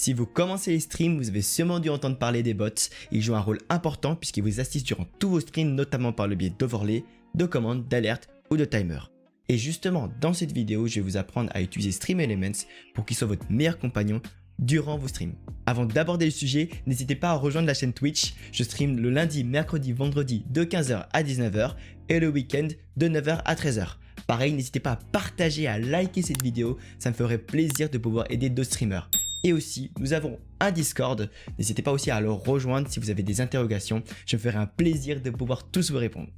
Si vous commencez les streams, vous avez sûrement dû entendre parler des bots. Ils jouent un rôle important puisqu'ils vous assistent durant tous vos streams, notamment par le biais d'overlays, de commandes, d'alertes ou de timers. Et justement, dans cette vidéo, je vais vous apprendre à utiliser Stream Elements pour qu'il soit votre meilleur compagnon durant vos streams. Avant d'aborder le sujet, n'hésitez pas à rejoindre la chaîne Twitch. Je stream le lundi, mercredi, vendredi de 15h à 19h et le week-end de 9h à 13h. Pareil, n'hésitez pas à partager, à liker cette vidéo, ça me ferait plaisir de pouvoir aider d'autres streamers. Et aussi, nous avons un Discord, n'hésitez pas aussi à le rejoindre si vous avez des interrogations, je me ferai un plaisir de pouvoir tous vous répondre.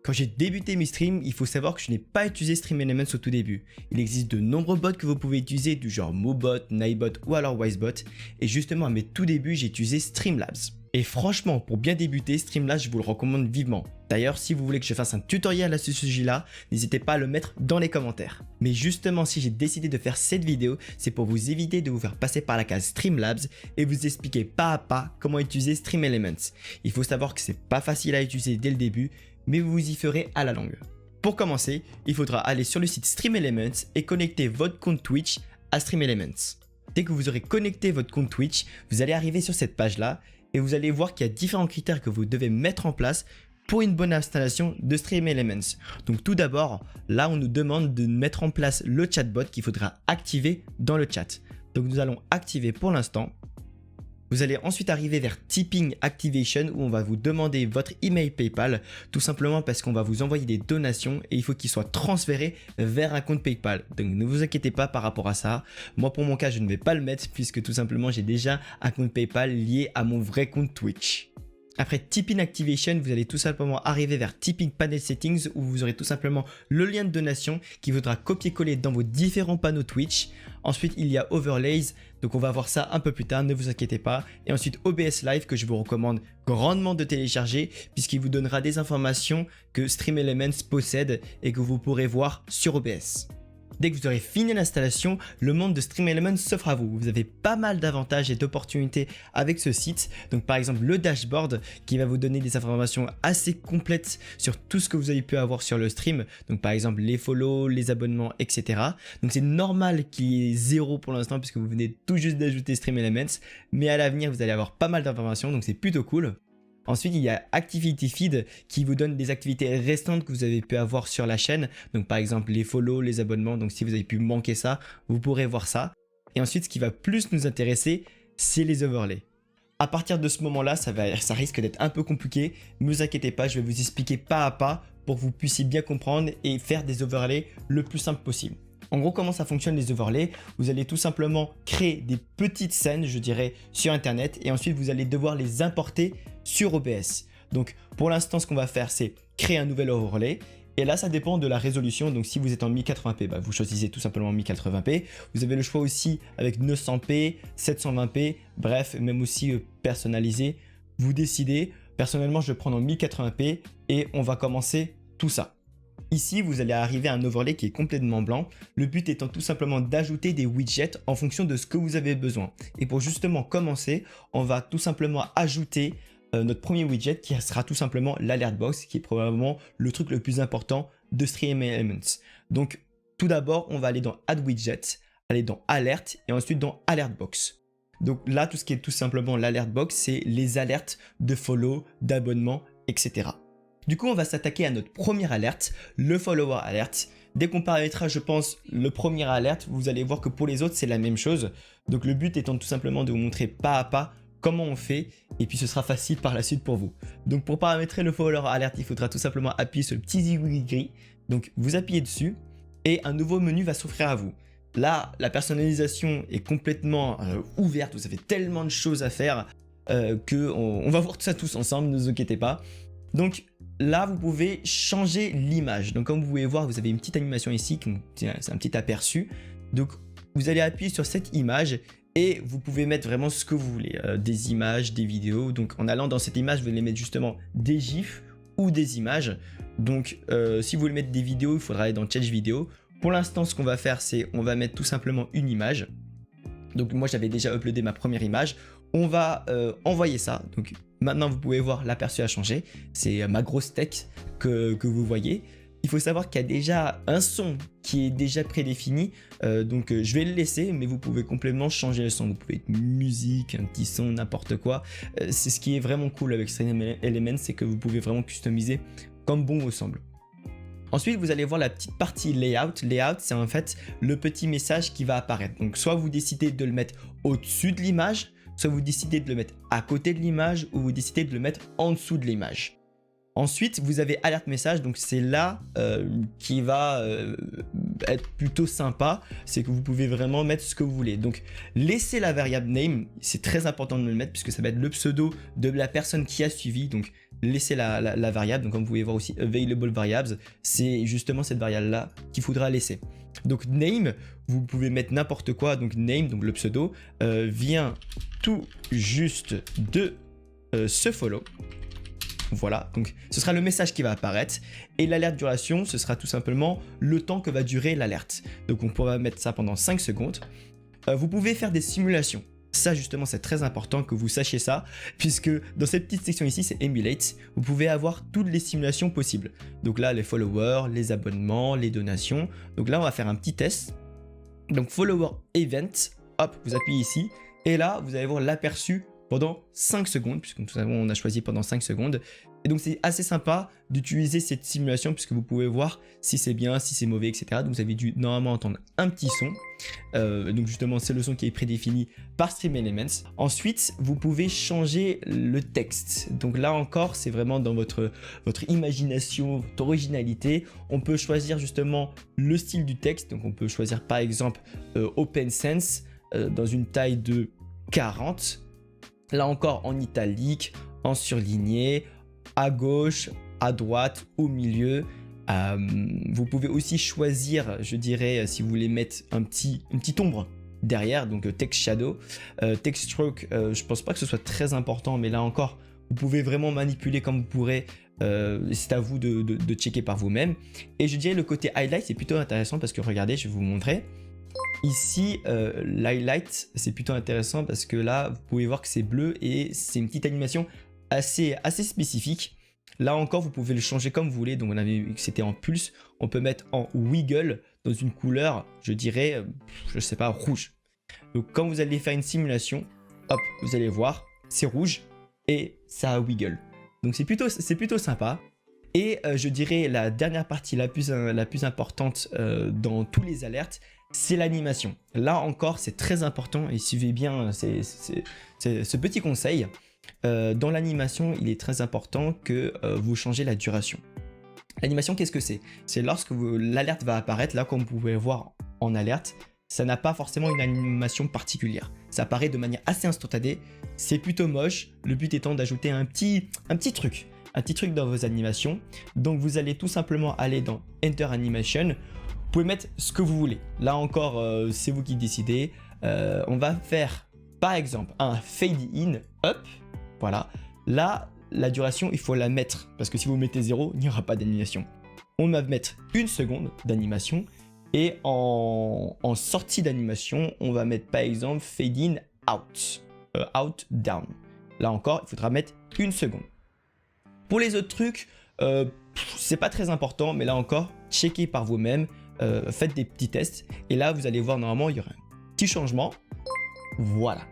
Quand j'ai débuté mes streams, il faut savoir que je n'ai pas utilisé Stream Elements au tout début. Il existe de nombreux bots que vous pouvez utiliser du genre Mobot, Nightbot ou alors Wisebot. Et justement à mes tout débuts, j'ai utilisé Streamlabs. Et franchement, pour bien débuter, Streamlabs, je vous le recommande vivement. D'ailleurs, si vous voulez que je fasse un tutoriel à ce sujet-là, n'hésitez pas à le mettre dans les commentaires. Mais justement, si j'ai décidé de faire cette vidéo, c'est pour vous éviter de vous faire passer par la case Streamlabs et vous expliquer pas à pas comment utiliser Stream Elements. Il faut savoir que c'est pas facile à utiliser dès le début, mais vous vous y ferez à la longue. Pour commencer, il faudra aller sur le site Stream Elements et connecter votre compte Twitch à Stream Elements. Dès que vous aurez connecté votre compte Twitch, vous allez arriver sur cette page-là et vous allez voir qu'il y a différents critères que vous devez mettre en place pour une bonne installation de Stream Elements. Donc tout d'abord, là on nous demande de mettre en place le chatbot qu'il faudra activer dans le chat. Donc nous allons activer pour l'instant. Vous allez ensuite arriver vers Tipping Activation où on va vous demander votre email PayPal, tout simplement parce qu'on va vous envoyer des donations et il faut qu'ils soient transférés vers un compte PayPal. Donc ne vous inquiétez pas par rapport à ça. Moi pour mon cas, je ne vais pas le mettre puisque tout simplement j'ai déjà un compte PayPal lié à mon vrai compte Twitch. Après Tipping Activation, vous allez tout simplement arriver vers Tipping Panel Settings où vous aurez tout simplement le lien de donation qu'il faudra copier-coller dans vos différents panneaux Twitch. Ensuite, il y a Overlays, donc on va voir ça un peu plus tard, ne vous inquiétez pas. Et ensuite OBS Live que je vous recommande grandement de télécharger puisqu'il vous donnera des informations que Stream Elements possède et que vous pourrez voir sur OBS. Dès que vous aurez fini l'installation, le monde de Stream Elements s'offre à vous. Vous avez pas mal d'avantages et d'opportunités avec ce site. Donc par exemple le dashboard qui va vous donner des informations assez complètes sur tout ce que vous avez pu avoir sur le stream. Donc par exemple les follow, les abonnements, etc. Donc c'est normal qu'il y ait 0 pour l'instant puisque vous venez tout juste d'ajouter Stream Elements. Mais à l'avenir vous allez avoir pas mal d'informations donc c'est plutôt cool. Ensuite, il y a Activity Feed qui vous donne des activités restantes que vous avez pu avoir sur la chaîne. Donc par exemple les follow, les abonnements. Donc si vous avez pu manquer ça, vous pourrez voir ça. Et ensuite, ce qui va plus nous intéresser, c'est les overlays. À partir de ce moment-là, ça risque d'être un peu compliqué. Ne vous inquiétez pas, je vais vous expliquer pas à pas pour que vous puissiez bien comprendre et faire des overlays le plus simple possible. En gros, comment ça fonctionne les overlays? Vous allez tout simplement créer des petites scènes, je dirais, sur Internet et ensuite vous allez devoir les importer sur OBS. Donc pour l'instant, ce qu'on va faire, c'est créer un nouvel overlay. Et là, ça dépend de la résolution. Donc si vous êtes en 1080p, vous choisissez tout simplement 1080p. Vous avez le choix aussi avec 900p, 720p, bref, même aussi personnalisé. Vous décidez. Personnellement, je vais prendre en 1080p et on va commencer tout ça. Ici, vous allez arriver à un overlay qui est complètement blanc. Le but étant tout simplement d'ajouter des widgets en fonction de ce que vous avez besoin. Et pour justement commencer, on va tout simplement ajouter notre premier widget qui sera tout simplement l'alert box, qui est probablement le truc le plus important de Stream Elements. Donc, tout d'abord, on va aller dans Add Widget, aller dans Alert et ensuite dans Alert Box. Donc là, tout ce qui est tout simplement l'alert box, c'est les alertes de follow, d'abonnement, etc. Du coup, on va s'attaquer à notre première alerte, le follower alert. Dès qu'on paraîtra, je pense, le premier alerte, vous allez voir que pour les autres, c'est la même chose. Donc le but étant tout simplement de vous montrer pas à pas comment on fait et puis ce sera facile par la suite pour vous. Donc pour paramétrer le follower alert, il faudra tout simplement appuyer sur le petit zigouille gris. Donc vous appuyez dessus et un nouveau menu va s'offrir à vous. Là, la personnalisation est complètement ouverte, vous avez tellement de choses à faire qu'on va voir tout ça tous ensemble, ne vous inquiétez pas. Donc là, vous pouvez changer l'image. Donc comme vous pouvez voir, vous avez une petite animation ici, c'est un petit aperçu. Donc vous allez appuyer sur cette image et vous pouvez mettre vraiment ce que vous voulez. Des images, des vidéos. Donc en allant dans cette image, vous allez mettre justement des gifs ou des images. Donc si vous voulez mettre des vidéos, il faudra aller dans Change Vidéo. Pour l'instant, ce qu'on va faire, c'est on va mettre tout simplement une image. Donc moi, j'avais déjà uploadé ma première image. On va envoyer ça. Donc maintenant, vous pouvez voir l'aperçu a changé. C'est ma grosse tech que vous voyez. il faut savoir qu'il y a déjà un son qui est déjà prédéfini, donc je vais le laisser, mais vous pouvez complètement changer le son. Vous pouvez être musique, un petit son, n'importe quoi. C'est ce qui est vraiment cool avec Stream Elements, c'est que vous pouvez vraiment customiser comme bon vous semble. Ensuite, vous allez voir la petite partie layout. Layout, c'est en fait le petit message qui va apparaître. Donc, soit vous décidez de le mettre au-dessus de l'image, soit vous décidez de le mettre à côté de l'image, ou vous décidez de le mettre en dessous de l'image. Ensuite, vous avez alerte message, donc c'est là qui va être plutôt sympa, c'est que vous pouvez vraiment mettre ce que vous voulez. Donc, laissez la variable name, c'est très important de le mettre puisque ça va être le pseudo de la personne qui a suivi, donc laissez la variable. Donc, comme vous pouvez voir aussi available variables, c'est justement cette variable-là qu'il faudra laisser. Donc, name, vous pouvez mettre n'importe quoi, donc name, donc le pseudo, vient tout juste de ce follow. Voilà, donc ce sera le message qui va apparaître et l'alerte duration, ce sera tout simplement le temps que va durer l'alerte. Donc on pourra mettre ça pendant 5 secondes. Vous pouvez faire des simulations. Ça justement c'est très important que vous sachiez ça, puisque dans cette petite section ici c'est Emulate, vous pouvez avoir toutes les simulations possibles. Donc là les followers, les abonnements, les donations. Donc là on va faire un petit test. Donc follower event, hop, vous appuyez ici et là vous allez voir l'aperçu pendant 5 secondes, puisque nous savons on a choisi pendant 5 secondes. Et donc c'est assez sympa d'utiliser cette simulation puisque vous pouvez voir si c'est bien, si c'est mauvais, etc. Donc vous avez dû normalement entendre un petit son. Donc justement c'est le son qui est prédéfini par Stream Elements. Ensuite vous pouvez changer le texte. Donc là encore c'est vraiment dans votre imagination, votre originalité. On peut choisir justement le style du texte. Donc on peut choisir par exemple Open Sense dans une taille de 40. Là encore en italique, en surligné, à gauche, à droite, au milieu. Vous pouvez aussi choisir, je dirais, si vous voulez mettre une petite ombre derrière, donc text shadow. Text stroke, je pense pas que ce soit très important, mais là encore, vous pouvez vraiment manipuler comme vous pourrez. C'est à vous de checker par vous-même. Et je dirais le côté highlight, c'est plutôt intéressant parce que regardez, je vais vous montrer. Ici, l'highlight, c'est plutôt intéressant parce que là, vous pouvez voir que c'est bleu et c'est une petite animation assez spécifique. Là encore, vous pouvez le changer comme vous voulez. Donc, on avait vu que c'était en pulse. On peut mettre en wiggle dans une couleur, je dirais, je sais pas, rouge. Donc, quand vous allez faire une simulation, hop, vous allez voir, c'est rouge et ça wiggle. Donc, c'est plutôt sympa. Et je dirais la dernière partie la plus importante dans tous les alertes, c'est l'animation. Là encore, c'est très important et suivez bien ce petit conseil. Dans l'animation, il est très important que vous changez la duration. L'animation, qu'est-ce que c'est? C'est lorsque l'alerte va apparaître, là comme vous pouvez voir en alerte, ça n'a pas forcément une animation particulière. Ça apparaît de manière assez instantanée, c'est plutôt moche. Le but étant d'ajouter un petit truc dans vos animations. Donc vous allez tout simplement aller dans Enter Animation. Vous pouvez mettre ce que vous voulez. Là encore, c'est vous qui décidez. On va faire par exemple un fade in up. Voilà. Là, la duration, il faut la mettre. Parce que si vous mettez 0, il n'y aura pas d'animation. On va mettre 1 seconde d'animation. Et en sortie d'animation, on va mettre par exemple fade in out. Out down. Là encore, il faudra mettre 1 seconde. Pour les autres trucs, c'est pas très important. Mais là encore, checkez par vous-même. Faites des petits tests et là vous allez voir normalement il y aura un petit changement. Voilà.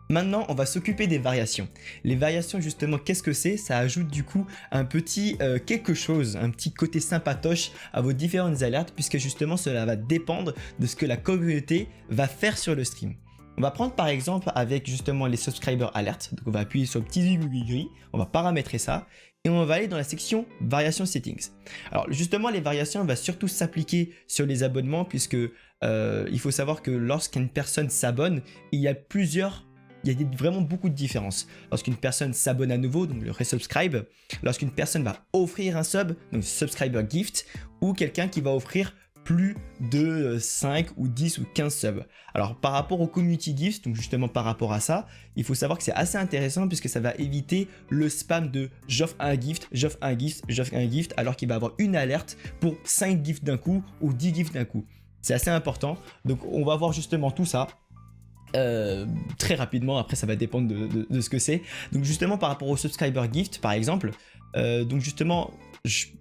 Maintenant on va s'occuper des variations. Les variations justement qu'est-ce que c'est? Ça ajoute du coup un petit quelque chose, un petit côté sympatoche à vos différentes alertes puisque justement cela va dépendre de ce que la communauté va faire sur le stream. On va prendre par exemple avec justement les subscriber alerts. Donc on va appuyer sur le petit aiguille gris, on va paramétrer ça. Et on va aller dans la section variation settings. Alors justement les variations vont surtout s'appliquer sur les abonnements puisque il faut savoir que lorsqu'une personne s'abonne, il y a vraiment beaucoup de différences. Lorsqu'une personne s'abonne à nouveau, donc le resubscribe, lorsqu'une personne va offrir un sub, donc subscriber gift, ou quelqu'un qui va offrir plus de 5 ou 10 ou 15 subs. Alors par rapport au community gifts, donc justement par rapport à ça, il faut savoir que c'est assez intéressant puisque ça va éviter le spam de j'offre un gift, j'offre un gift, j'offre un gift, alors qu'il va avoir une alerte pour 5 gifts d'un coup ou 10 gifts d'un coup. C'est assez important, donc on va voir justement tout ça. Très rapidement, après ça va dépendre de ce que c'est. Donc justement par rapport au subscriber gift par exemple, donc justement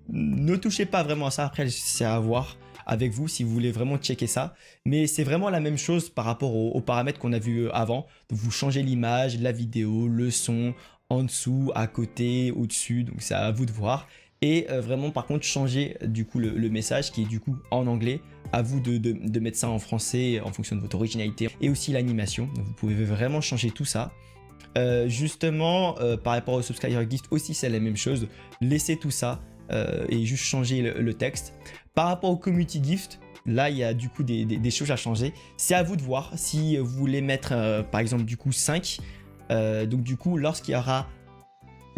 Ne touchez pas vraiment à ça, après c'est à voir avec vous si vous voulez vraiment checker ça. Mais c'est vraiment la même chose par rapport aux paramètres qu'on a vu avant. Donc vous changez l'image, la vidéo, le son, en dessous, à côté, au-dessus, donc c'est à vous de voir. Et vraiment par contre changer du coup le message qui est du coup en anglais, à vous de mettre ça en français en fonction de votre originalité, et aussi l'animation, donc vous pouvez vraiment changer tout ça. Justement par rapport au subscriber gift aussi c'est la même chose, laissez tout ça et juste changer le texte. Par rapport au community gift, là il y a du coup des choses à changer, c'est à vous de voir si vous voulez mettre par exemple du coup 5, donc du coup lorsqu'il y aura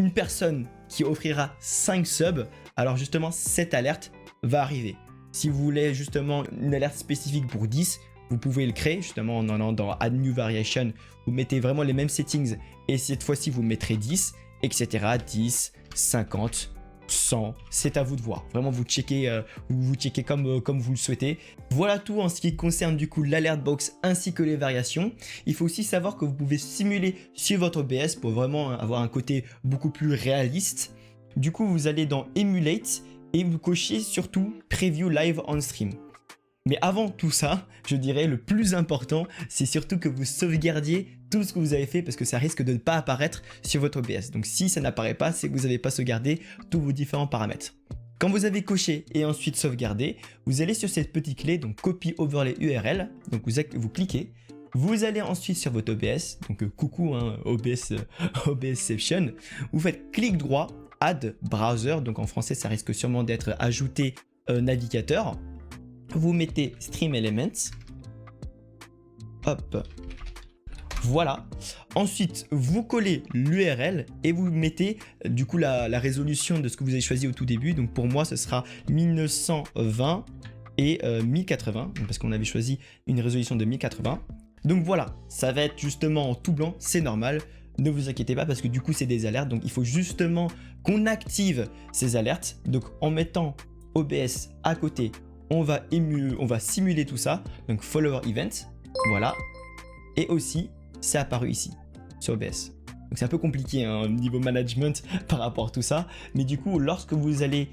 une personne qui offrira 5 subs, alors justement cette alerte va arriver. Si vous voulez justement une alerte spécifique pour 10, vous pouvez le créer justement en allant dans Add New Variation, vous mettez vraiment les mêmes settings et cette fois-ci vous mettrez 10, etc. 10, 50, 100, c'est à vous de voir. Vraiment vous checkez comme vous le souhaitez. Voilà tout en ce qui concerne du coup l'alert box ainsi que les variations. Il faut aussi savoir que vous pouvez simuler sur votre OBS pour vraiment avoir un côté beaucoup plus réaliste. Du coup vous allez dans Emulate et vous cochez surtout Preview Live on Stream. Mais avant tout ça, je dirais le plus important, c'est surtout que vous sauvegardiez tout ce que vous avez fait parce que ça risque de ne pas apparaître sur votre OBS. Donc si ça n'apparaît pas, c'est que vous n'avez pas sauvegardé tous vos différents paramètres. Quand vous avez coché et ensuite sauvegardé, vous allez sur cette petite clé, donc Copy Overlay URL, donc vous cliquez. Vous allez ensuite sur votre OBS, donc coucou hein, OBSception, vous faites clic droit, Add Browser, donc en français ça risque sûrement d'être ajouté navigateur. Vous mettez Stream Elements, hop, voilà. Ensuite, vous collez l'URL et vous mettez du coup la résolution de ce que vous avez choisi au tout début. Donc pour moi, ce sera 1920 et 1080, parce qu'on avait choisi une résolution de 1080. Donc voilà, ça va être justement en tout blanc, c'est normal. Ne vous inquiétez pas parce que du coup, c'est des alertes. Donc il faut justement qu'on active ces alertes. Donc en mettant OBS à côté, on va simuler tout ça, donc follower event, voilà, et aussi c'est apparu ici sur OBS. Donc c'est un peu compliqué hein, niveau management par rapport à tout ça, mais du coup lorsque vous allez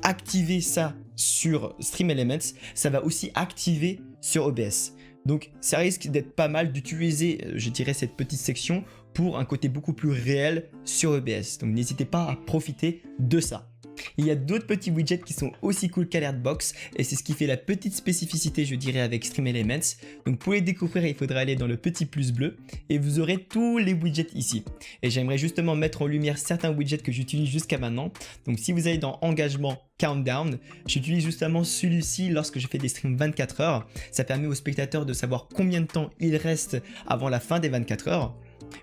activer ça sur Stream Elements, ça va aussi activer sur OBS. Donc ça risque d'être pas mal d'utiliser, je dirais, cette petite section pour un côté beaucoup plus réel sur OBS. Donc n'hésitez pas à profiter de ça. Il y a d'autres petits widgets qui sont aussi cool qu'Alertbox et c'est ce qui fait la petite spécificité je dirais avec Stream Elements. Donc pour les découvrir il faudra aller dans le petit plus bleu et vous aurez tous les widgets ici. Et j'aimerais justement mettre en lumière certains widgets que j'utilise jusqu'à maintenant. Donc si vous allez dans Engagement Countdown, j'utilise justement celui-ci lorsque je fais des streams 24 heures. Ça permet aux spectateurs de savoir combien de temps il reste avant la fin des 24 heures.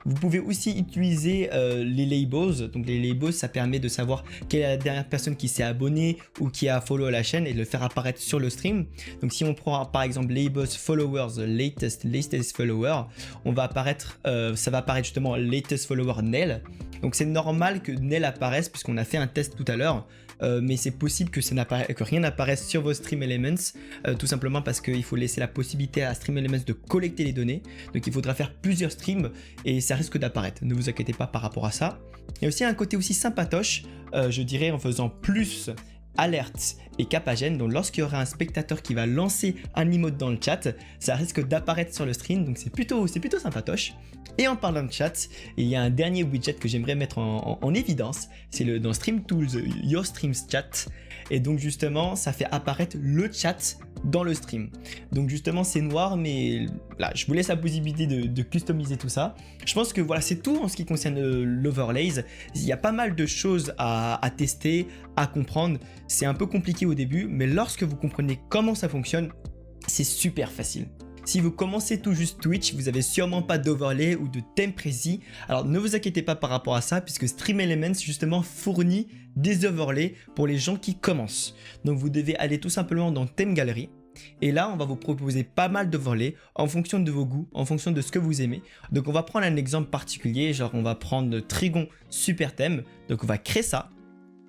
Vous pouvez aussi utiliser les labels. Donc les labels, ça permet de savoir quelle est la dernière personne qui s'est abonnée ou qui a follow la chaîne et de le faire apparaître sur le stream. Donc si on prend par exemple labels followers, latest follower, on va apparaître, ça va apparaître justement latest follower Nel. Donc c'est normal que Nel apparaisse puisqu'on a fait un test tout à l'heure. Mais c'est possible que rien n'apparaisse sur vos Stream Elements, tout simplement parce qu'il faut laisser la possibilité à Stream Elements de collecter les données. Donc il faudra faire plusieurs streams et ça risque d'apparaître. Ne vous inquiétez pas par rapport à ça. Il y a aussi un côté aussi sympatoche, je dirais en faisant plus alerte et capagène. Donc lorsqu'il y aura un spectateur qui va lancer un emote dans le chat, ça risque d'apparaître sur le stream. Donc c'est plutôt sympatoche. Et en parlant de chat, il y a un dernier widget que j'aimerais mettre en évidence, c'est dans Stream Tools, Your Streams Chat. Et donc justement, ça fait apparaître le chat dans le stream. Donc justement, c'est noir, mais là, je vous laisse la possibilité de customiser tout ça. Je pense que voilà, c'est tout en ce qui concerne l'overlays. Il y a pas mal de choses à tester, à comprendre. C'est un peu compliqué au début, mais lorsque vous comprenez comment ça fonctionne, c'est super facile. Si vous commencez tout juste Twitch, vous n'avez sûrement pas d'overlay ou de thème précis. Alors ne vous inquiétez pas par rapport à ça puisque Stream Elements justement fournit des overlays pour les gens qui commencent. Donc vous devez aller tout simplement dans Theme Gallery. Et là, on va vous proposer pas mal d'overlays en fonction de vos goûts, en fonction de ce que vous aimez. Donc on va prendre un exemple particulier, genre on va prendre Trigon Super Thème. Donc on va créer ça.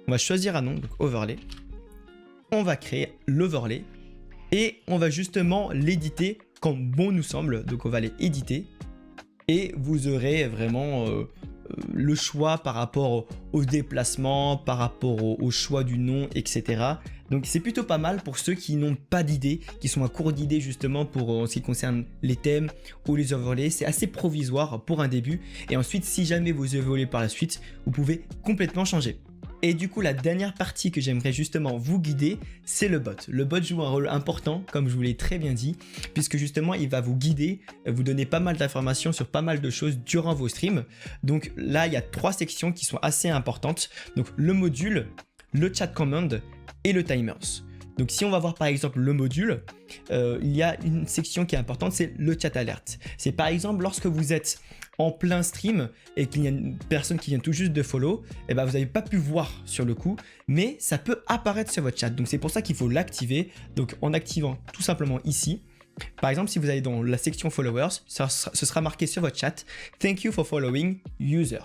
On va choisir un nom, donc overlay. On va créer l'overlay. Et on va justement l'éditer comme bon nous semble. Donc on va les éditer et vous aurez vraiment le choix par rapport au déplacement, par rapport au choix du nom, etc. Donc c'est plutôt pas mal pour ceux qui n'ont pas d'idées, qui sont à court d'idées justement pour en ce qui concerne les thèmes ou les overlays. C'est assez provisoire pour un début et ensuite si jamais vous évoluez par la suite, vous pouvez complètement changer. Et du coup, la dernière partie que j'aimerais justement vous guider, c'est le bot. Le bot joue un rôle important, comme je vous l'ai très bien dit, puisque justement, il va vous guider, vous donner pas mal d'informations sur pas mal de choses durant vos streams. Donc là, il y a 3 sections qui sont assez importantes. Donc le module, le chat command et le timers. Donc si on va voir par exemple le module, il y a une section qui est importante, c'est le chat alert. C'est par exemple lorsque vous êtes en plein stream et qu'il y a une personne qui vient tout juste de follow, et ben vous n'avez pas pu voir sur le coup, mais ça peut apparaître sur votre chat. Donc c'est pour ça qu'il faut l'activer. Donc en activant tout simplement ici. Par exemple, si vous allez dans la section followers, ce sera marqué sur votre chat « Thank you for following user ».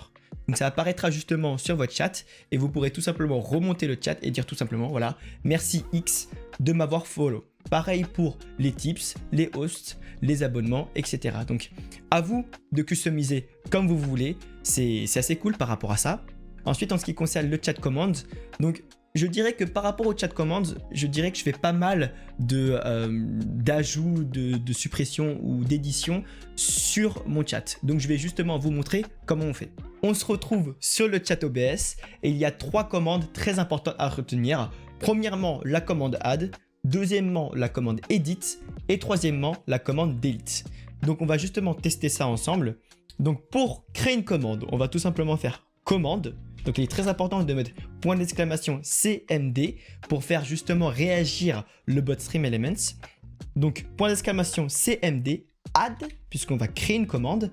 Donc ça apparaîtra justement sur votre chat et vous pourrez tout simplement remonter le chat et dire tout simplement voilà, merci X de m'avoir follow. Pareil pour les tips, les hosts, les abonnements, etc. Donc à vous de customiser comme vous voulez, c'est assez cool par rapport à ça. Ensuite, en ce qui concerne le chat command, donc je dirais que par rapport au chat command, je dirais que je fais pas mal d'ajouts, de suppression ou d'édition sur mon chat. Donc je vais justement vous montrer comment on fait. On se retrouve sur le chat OBS et il y a 3 commandes très importantes à retenir. Premièrement, la commande add. Deuxièmement, la commande edit. Et troisièmement, la commande delete. Donc on va justement tester ça ensemble. Donc pour créer une commande, on va tout simplement faire commande. Donc il est très important de mettre point d'exclamation CMD pour faire justement réagir le bot Stream Elements. Donc point d'exclamation CMD add puisqu'on va créer une commande.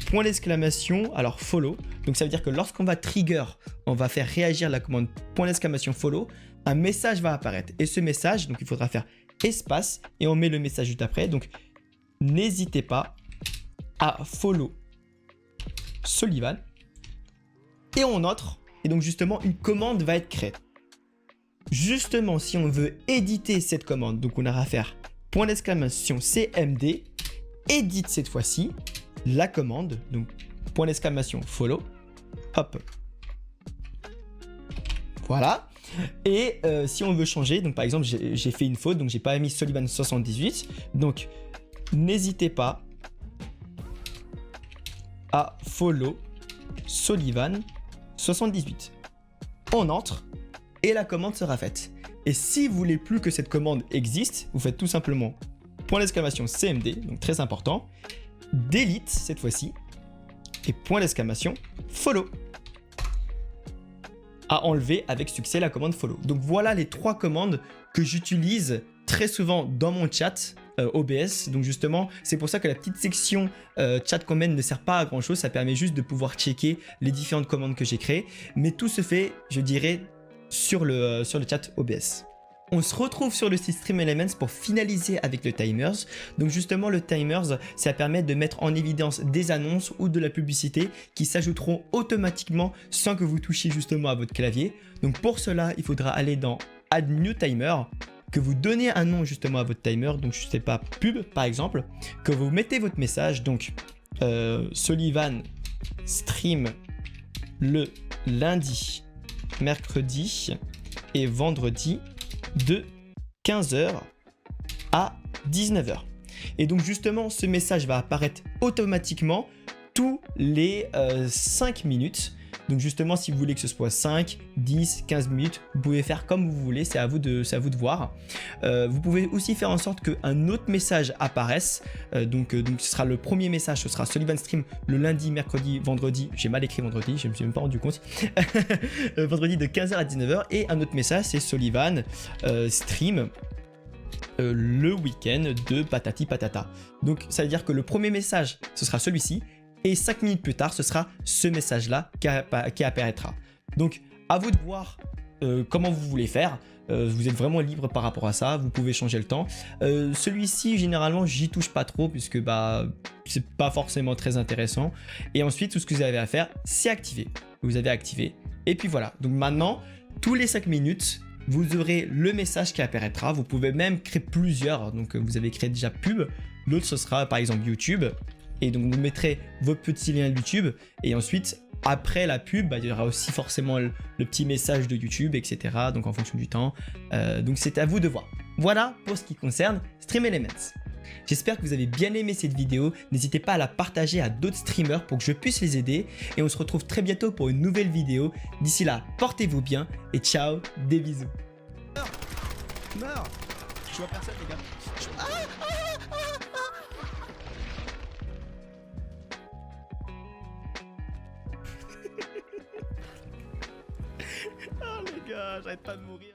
Point d'exclamation, alors follow. Donc ça veut dire que lorsqu'on va trigger, on va faire réagir la commande point d'exclamation follow, un message va apparaître. Et ce message, donc il faudra faire espace et on met le message juste après. Donc n'hésitez pas à follow Sullivan. Et on entre, et donc justement une commande va être créée. Justement, si on veut éditer cette commande, donc on aura à faire point d'exclamation CMD, edit cette fois-ci, la commande, donc point d'exclamation follow, hop, voilà. Et si on veut changer, donc par exemple j'ai fait une faute, donc j'ai pas mis Sullivan 78, donc n'hésitez pas à follow Sullivan 78. On entre et la commande sera faite. Et si vous voulez plus que cette commande existe, vous faites tout simplement point d'exclamation CMD, donc très important, delete cette fois-ci, et point d'exclamation follow. À enlever avec succès la commande follow. Donc voilà les 3 commandes que j'utilise très souvent dans mon chat OBS. Donc justement, c'est pour ça que la petite section chat command ne sert pas à grand chose. Ça permet juste de pouvoir checker les différentes commandes que j'ai créées. Mais tout se fait, je dirais, sur le chat OBS. On se retrouve sur le site Stream Elements pour finaliser avec le timers. Donc justement le timers, ça permet de mettre en évidence des annonces ou de la publicité qui s'ajouteront automatiquement sans que vous touchiez justement à votre clavier. Donc pour cela, il faudra aller dans Add New Timer, que vous donnez un nom justement à votre timer, donc je sais pas, pub par exemple, que vous mettez votre message, donc Sullivan stream le lundi, mercredi et vendredi de 15h à 19h. Et donc justement, ce message va apparaître automatiquement tous les 5 minutes. Donc justement, si vous voulez que ce soit 5, 10, 15 minutes, vous pouvez faire comme vous voulez, c'est à vous de voir. Vous pouvez aussi faire en sorte qu'un autre message apparaisse. Donc ce sera le premier message, ce sera Sullivan Stream le lundi, mercredi, vendredi. J'ai mal écrit vendredi, je ne me suis même pas rendu compte. Vendredi de 15h à 19h. Et un autre message, c'est Sullivan Stream le week-end de patati patata. Donc ça veut dire que le premier message, ce sera celui-ci. Et 5 minutes plus tard, ce sera ce message-là qui apparaîtra. Donc, à vous de voir comment vous voulez faire. Vous êtes vraiment libre par rapport à ça. Vous pouvez changer le temps. Celui-ci, généralement, j'y touche pas trop puisque c'est pas forcément très intéressant. Et ensuite, tout ce que vous avez à faire, c'est activer. Vous avez activé. Et puis voilà. Donc maintenant, tous les 5 minutes, vous aurez le message qui apparaîtra. Vous pouvez même créer plusieurs. Donc, vous avez créé déjà pub. L'autre, ce sera par exemple YouTube. Et donc vous mettrez votre petit lien YouTube et ensuite après la pub, il y aura aussi forcément le petit message de YouTube, etc. Donc en fonction du temps. Donc c'est à vous de voir. Voilà pour ce qui concerne Stream Elements. J'espère que vous avez bien aimé cette vidéo. N'hésitez pas à la partager à d'autres streamers pour que je puisse les aider. Et on se retrouve très bientôt pour une nouvelle vidéo. D'ici là, portez-vous bien et ciao, des bisous. Meurs. Je vois personne les gars. Ah les gars, j'arrête pas de mourir.